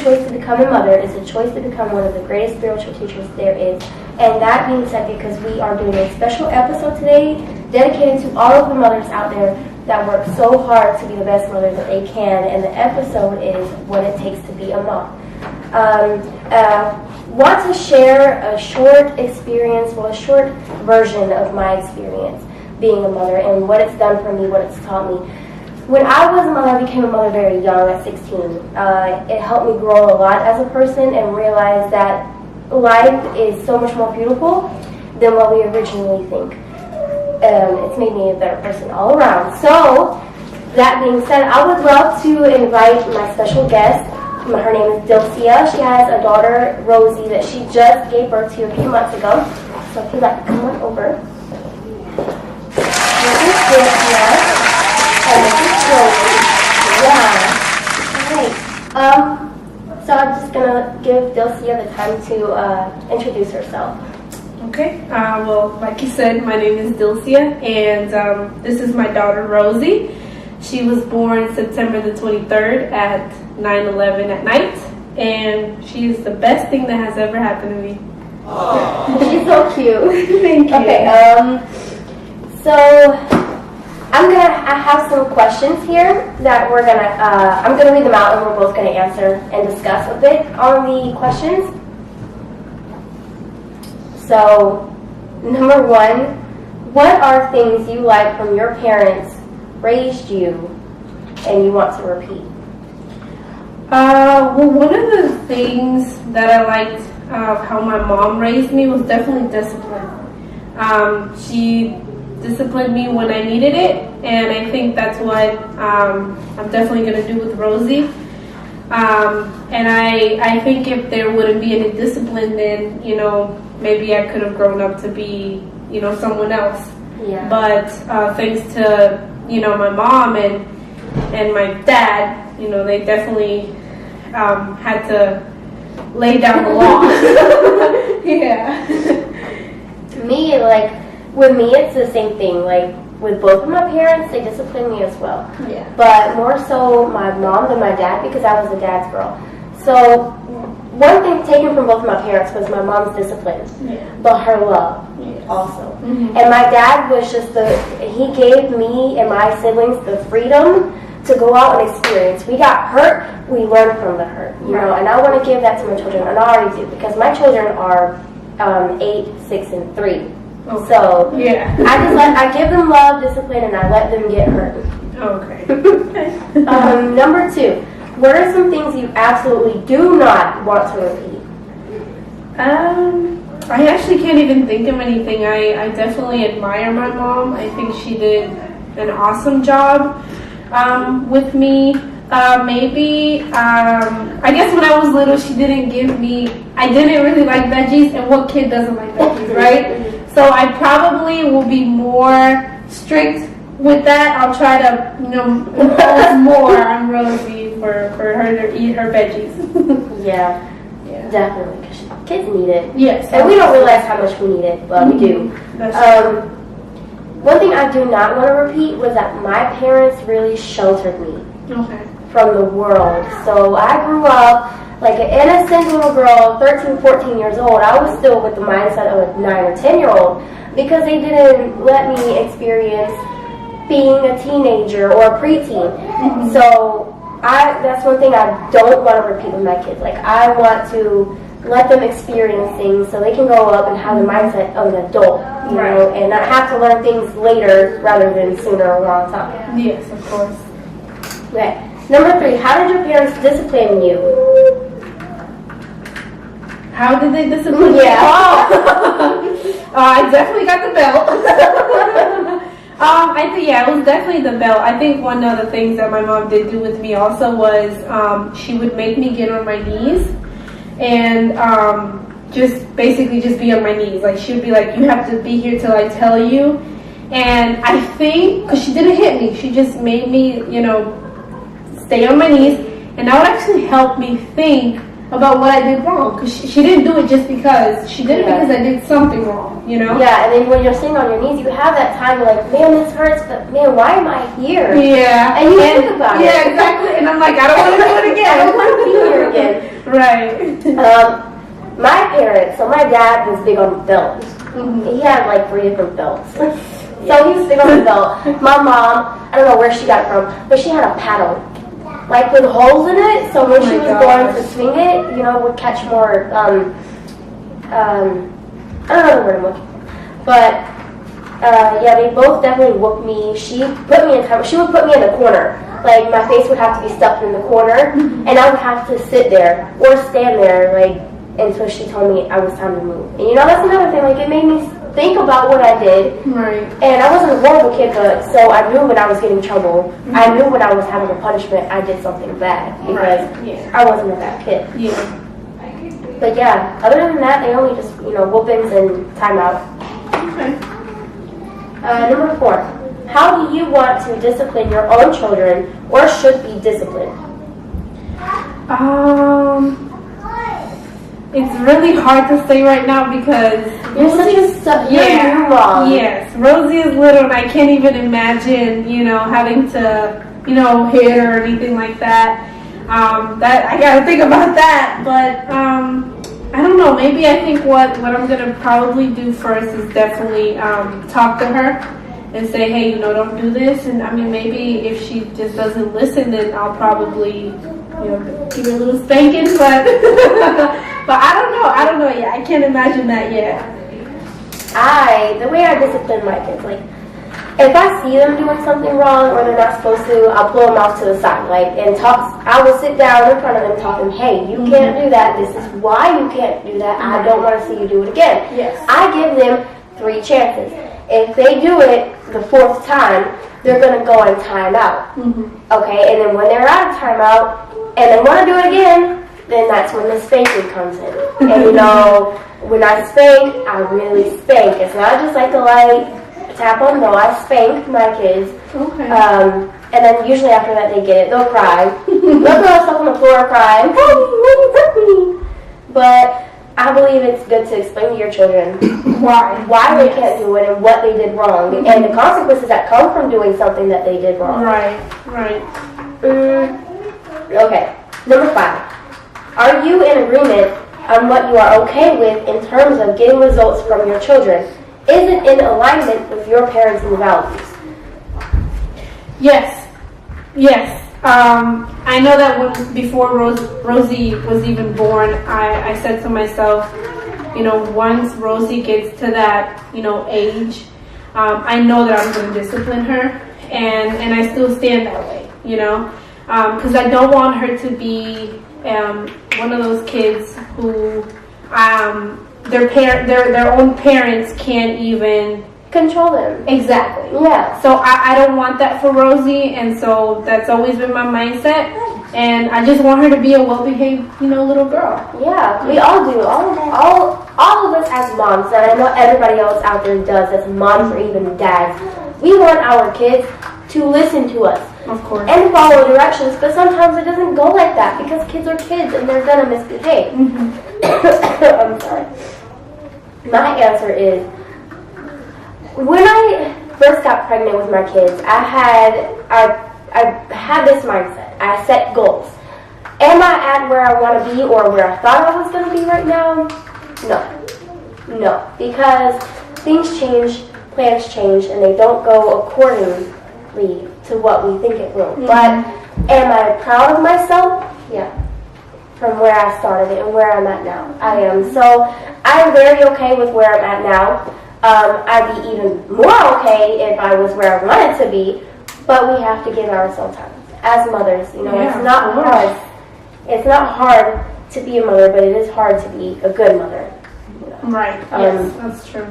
choice to become a mother is a choice to become one of the greatest spiritual teachers there is. And that being said, because we are doing a special episode today dedicated to all of the mothers out there that work so hard to be the best mothers that they can, and the episode is what it takes to be a mom. Want to share a short experience, a short version of my experience being a mother and what it's done for me, what it's taught me. When I was a mother, I became a mother very young at 16. It helped me grow a lot as a person and realize that life is so much more beautiful than what we originally think. It's made me a better person all around. So, that being said, I would love to invite my special guest. Her name is Dilcia. She has a daughter, Rosie, that she just gave birth to a few months ago. So if you'd like to come on over. This is Dilcia. And this is Rosie. Yeah. Alright. So I'm just going to give Dilcia the time to introduce herself. Okay, well, like you said, my name is Dilcia, and this is my daughter, Rosie. She was born September the 23rd at 9:11 at night, and she is the best thing that has ever happened to me. She's so cute. Thank you. Okay, so I have some questions here that I'm gonna read them out, and we're both gonna answer and discuss a bit on the questions. So, number one, what are things you like from your parents raised you and you want to repeat? Well, one of the things that I liked of how my mom raised me was definitely discipline. She disciplined me when I needed it, and I think that's what I'm definitely going to do with Rosie. And I think if there wouldn't be any discipline, then, maybe I could have grown up to be, someone else. Yeah. But thanks to, my mom and my dad, they definitely had to lay down the law. Yeah. With me, it's the same thing. With both of my parents, they disciplined me as well. Yeah. But more so my mom than my dad, because I was a dad's girl. So one thing taken from both of my parents was my mom's discipline, but her love also. Mm-hmm. And my dad was he gave me and my siblings the freedom to go out and experience. We got hurt, we learned from the hurt, and I want to give that to my children, and I already do, because my children are 8, 6, and 3. Okay. So I give them love, discipline, and I let them get hurt. Okay. Number 2. What are some things you absolutely do not want to repeat? I actually can't even think of anything. I definitely admire my mom. I think she did an awesome job with me. I guess when I was little, I didn't really like veggies, and what kid doesn't like veggies, right? So I probably will be more strict with that. I'll try to, impose more on Rosie for her to eat her veggies. Yeah, definitely, because kids need it. Yes. And we don't realize how much we need it, but we do. One thing I do not want to repeat was that my parents really sheltered me from the world. So I grew up like an innocent little girl, 13, 14 years old. I was still with the mindset of a 9 or 10-year-old because they didn't let me experience being a teenager or a preteen. Mm-hmm. So that's one thing I don't want to repeat with my kids. I want to let them experience things so they can grow up and have the mindset of an adult, and not have to learn things later rather than sooner along time. Yes, of course. Okay. Number 3, how did your parents discipline you? How did they discipline you? I definitely got the belt. I think, it was definitely the belt. I think one of the things that my mom did do with me also was she would make me get on my knees and just basically just be on my knees. She would be like, you have to be here till I tell you. And I think, because she didn't hit me, she just made me, stay on my knees. And that would actually help me think about what I did wrong, because she didn't do it just because. She did it because I did something wrong, Yeah, and then when you're sitting on your knees, you have that time, you're like, man, this hurts, but man, why am I here? Yeah. And you think about it. Yeah, exactly. And I'm like, I don't want to do it again. I don't want to be here again. Right. My parents, so my dad was big on belts. He had like 3 different belts. So he was big on the belt. My mom, I don't know where she got it from, but she had a paddle, like with holes in it. So when she was going to swing it, you know, it would catch more. I don't know the word I'm looking for, but yeah, they both definitely whooped me. She would put me in the corner. Like my face would have to be stuffed in the corner, and I would have to sit there or stand there, like until she told me I was time to move. And you know, that's another thing. Like it made me think about what I did. Right. And I wasn't a horrible kid, but so I knew when I was getting in trouble. I knew when I was having a punishment, I did something bad because I wasn't a bad kid. Yeah. But yeah, other than that, they only just, you know, whoopings and timeout. Okay. Number 4, how do you want to discipline your own children or should be disciplined? It's really hard to say right now because you're new mom. Yes, Rosie is little and I can't even imagine, you know, having to, you know, hit her or anything like that. That I gotta think about that, but I don't know. Maybe I think what I'm gonna probably do first is definitely talk to her and say, hey, you know, don't do this. And I mean, maybe if she just doesn't listen, then I'll probably, you know, give her a little spanking. But but I don't know yet. I can't imagine that yet. The way I discipline my kids, like, if I see them doing something wrong or they're not supposed to, I'll pull them off to the side, like, and talk. I will sit down in front of them, talking, hey, you can't do that. This is why you can't do that. I don't want to see you do it again. Yes. I give them 3 chances. If they do it the 4th time, they're gonna go on timeout. Okay, and then when they're out of timeout and they want to do it again, then that's when the spanking comes in. And you know, when I spank, I really spank. It's not just like a light tap on. No, I spank my kids. Okay. And then usually after that they get it. They'll cry. They'll throw stuff on the floor crying. Mommy, you hurt me. But I believe it's good to explain to your children why they can't do it and what they did wrong and the consequences that come from doing something that they did wrong. Right. Okay. Number 5. Are you in agreement on what you are okay with in terms of getting results from your children? Is it in alignment with your parents' values? Yes. I know that before Rosie was even born, I said to myself, you know, once Rosie gets to that, you know, age, I know that I'm going to discipline her, and I still stand that way, you know, because I don't want her to be one of those kids who their own parents can't even control them. Exactly. Yeah. So I don't want that for Rosie, and so that's always been my mindset. And I just want her to be a well-behaved, you know, little girl. Yeah, we all do. All of us as moms, and I know everybody else out there does as moms or even dads. We want our kids to listen to us. Of course. And follow directions, but sometimes it doesn't go like that because kids are kids and they're gonna misbehave. I'm sorry. My answer is, when I first got pregnant with my kids, I had this mindset. I set goals. Am I at where I want to be or where I thought I was going to be right now? No. Because things change, plans change, and they don't go accordingly to what we think it will. But am I proud of myself? Yeah. From where I started and where I'm at now. I am. So I'm very okay with where I'm at now. I'd be even more okay if I was where I wanted to be, but we have to give ourselves time. As mothers, you know, it's not hard. It's not hard to be a mother, but it is hard to be a good mother. You know? Right. Yes, that's true.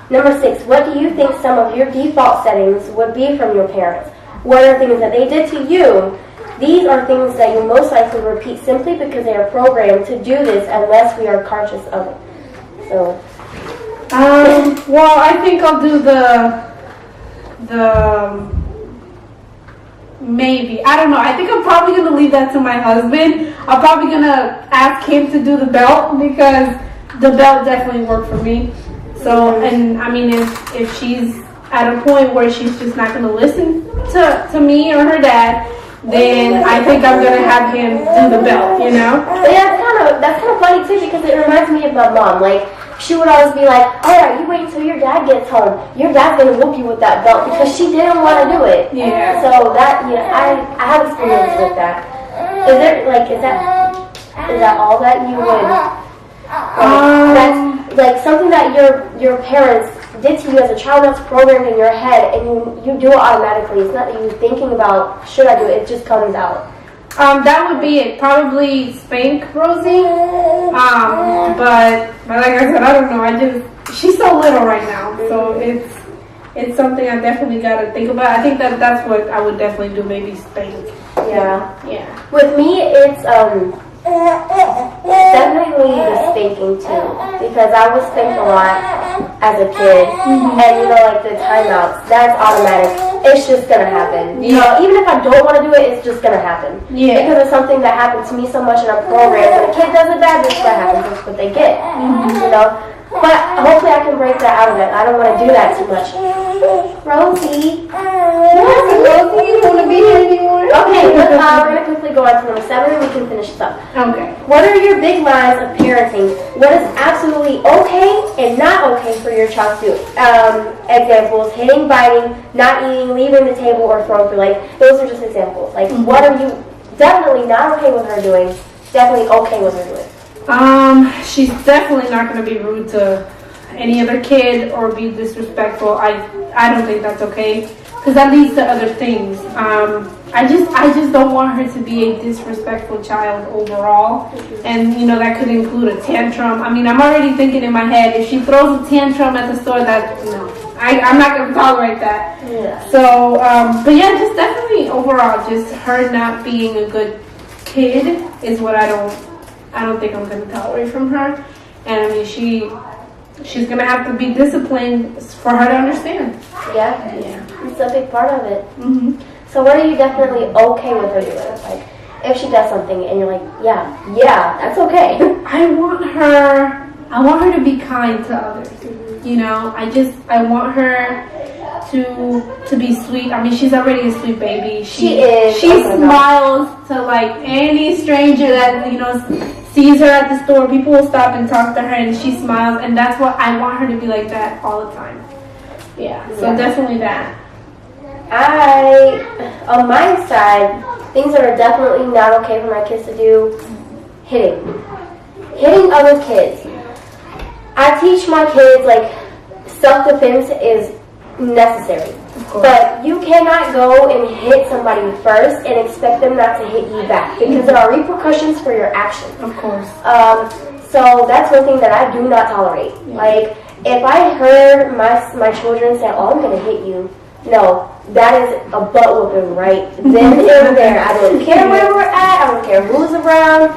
Number 6, what do you think some of your default settings would be from your parents? What are things that they did to you? These are things that you most likely repeat simply because they are programmed to do this unless we are conscious of it. So. Well, I think I'll do the maybe. I don't know. I think I'm probably going to leave that to my husband. I'm probably going to ask him to do the belt because the belt definitely worked for me. So, and I mean, if she's at a point where she's just not going to listen to me or her dad, then I think I'm going to have him do the belt, you know? Yeah, it's kind of that's kind of funny too because it reminds me of my mom. Like she would always be like, "All right, you wait until your dad gets home. Your dad's gonna whoop you with that belt," because she didn't want to do it. Yeah. So that I have experience with that. Is that all that you would? That's like something that your parents did to you as a child that's programmed in your head, and you do it automatically. It's not that you're thinking about should I do it. It just comes out. That would be it. Probably spank Rosie. But like I said, I don't know. She's so little right now, so it's something I definitely got to think about. I think that's what I would definitely do. Maybe spank. Yeah. Yeah. With me, it's definitely the spanking too, because I was spanked a lot as a kid, and like the timeouts, that's automatic. It's just gonna happen. You know, even if I don't want to do it, it's just gonna happen. Yeah. Because it's something that happened to me so much, and I'm programmed. When a kid does it bad, this is what happens. That's what they get. You know. But hopefully I can break that out of it. I don't want to do that too much. Rosie. Rosie, you don't want to be here anymore? Okay, we're going to quickly go on to number 7 and we can finish this up. Okay. What are your big lines of parenting? What is absolutely okay and not okay for your child to do? Examples: hitting, biting, not eating, leaving the table, or throwing food. Like, those are just examples. Like, what are you definitely not okay with her doing, definitely okay with her doing? She's definitely not going to be rude to any other kid or be disrespectful. I don't think that's okay, because that leads to other things. I just don't want her to be a disrespectful child overall, and that could include a tantrum. I mean, I'm already thinking in my head, if she throws a tantrum at the store, I'm not going to tolerate that. Yeah. So, but yeah, just definitely overall, just her not being a good kid is what I don't think I'm going to tolerate from her. And I mean, she's going to have to be disciplined for her to understand. Yeah. It's a big part of it. So what are you definitely okay with her doing? Like, if she does something and you're like, yeah, that's okay. I want her to be kind to others. I want her to be sweet. I mean, she's already a sweet baby. She is. She smiles to like any stranger that sees her at the store. People will stop and talk to her, and she smiles, and that's what I want her to be, like that all the time. Yeah. So definitely that. On my side, things that are definitely not okay for my kids to do: hitting other kids. I teach my kids like self-defense is necessary, but you cannot go and hit somebody first and expect them not to hit you back, because there are repercussions for your actions. Of course. So that's one thing that I do not tolerate. Like, if I heard my children say, "Oh, I'm gonna hit you," no, that is a butt whooping right then and there. I don't care where we're at. I don't care who's around.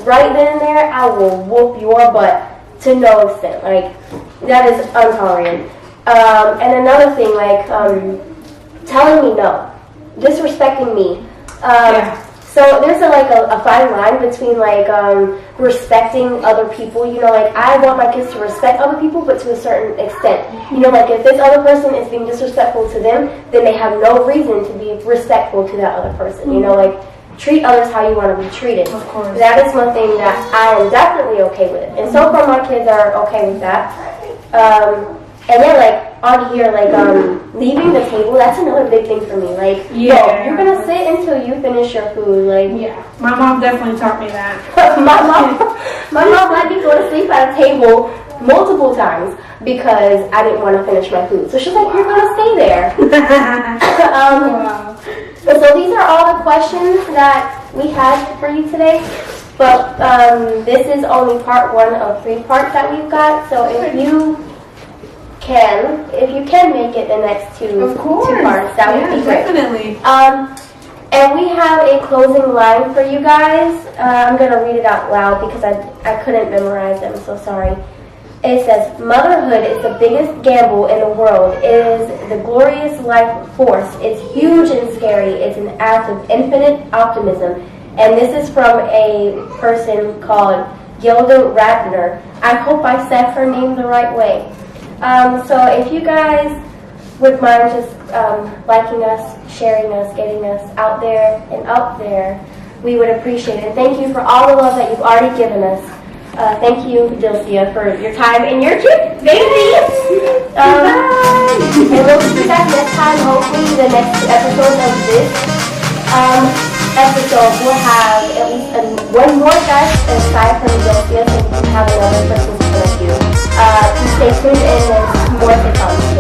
Right then and there, I will whoop your butt to no extent. Like, that is untolerated. And another thing, like telling me no, disrespecting me. So there's a fine line between respecting other people. Like, I want my kids to respect other people, but to a certain extent. Like, if this other person is being disrespectful to them, then they have no reason to be respectful to that other person. Like, treat others how you want to be treated. Of course. That is one thing that I am definitely okay with. And so far my kids are okay with that. And then, on here, leaving the table, that's another big thing for me. Like, no, you're going to sit until you finish your food. My mom definitely taught me that. my mom let me go to sleep at a table multiple times because I didn't want to finish my food. So she's like, you're going to stay there. Wow. So these are all the questions that we had for you today. But this is only part 1 of 3 parts that we've got. So if you can make it the next two parts, that would be great. Definitely. And we have a closing line for you guys. I'm going to read it out loud because I couldn't memorize it. I'm so sorry. It says, "Motherhood is the biggest gamble in the world. It is the glorious life force. It's huge and scary. It's an act of infinite optimism." And this is from a person called Gilda Radner. I hope I said her name the right way. So if you guys would mind just liking us, sharing us, getting us out there and up there, we would appreciate it. Thank you for all the love that you've already given us. Thank you, Dilcia, for your time and your cute baby. And we'll see you guys next time. Hopefully, the next episode of this episode will have at least one more guest aside from Dilcia, so we can have another Christmas point of view. Please stay tuned, and there's more to come.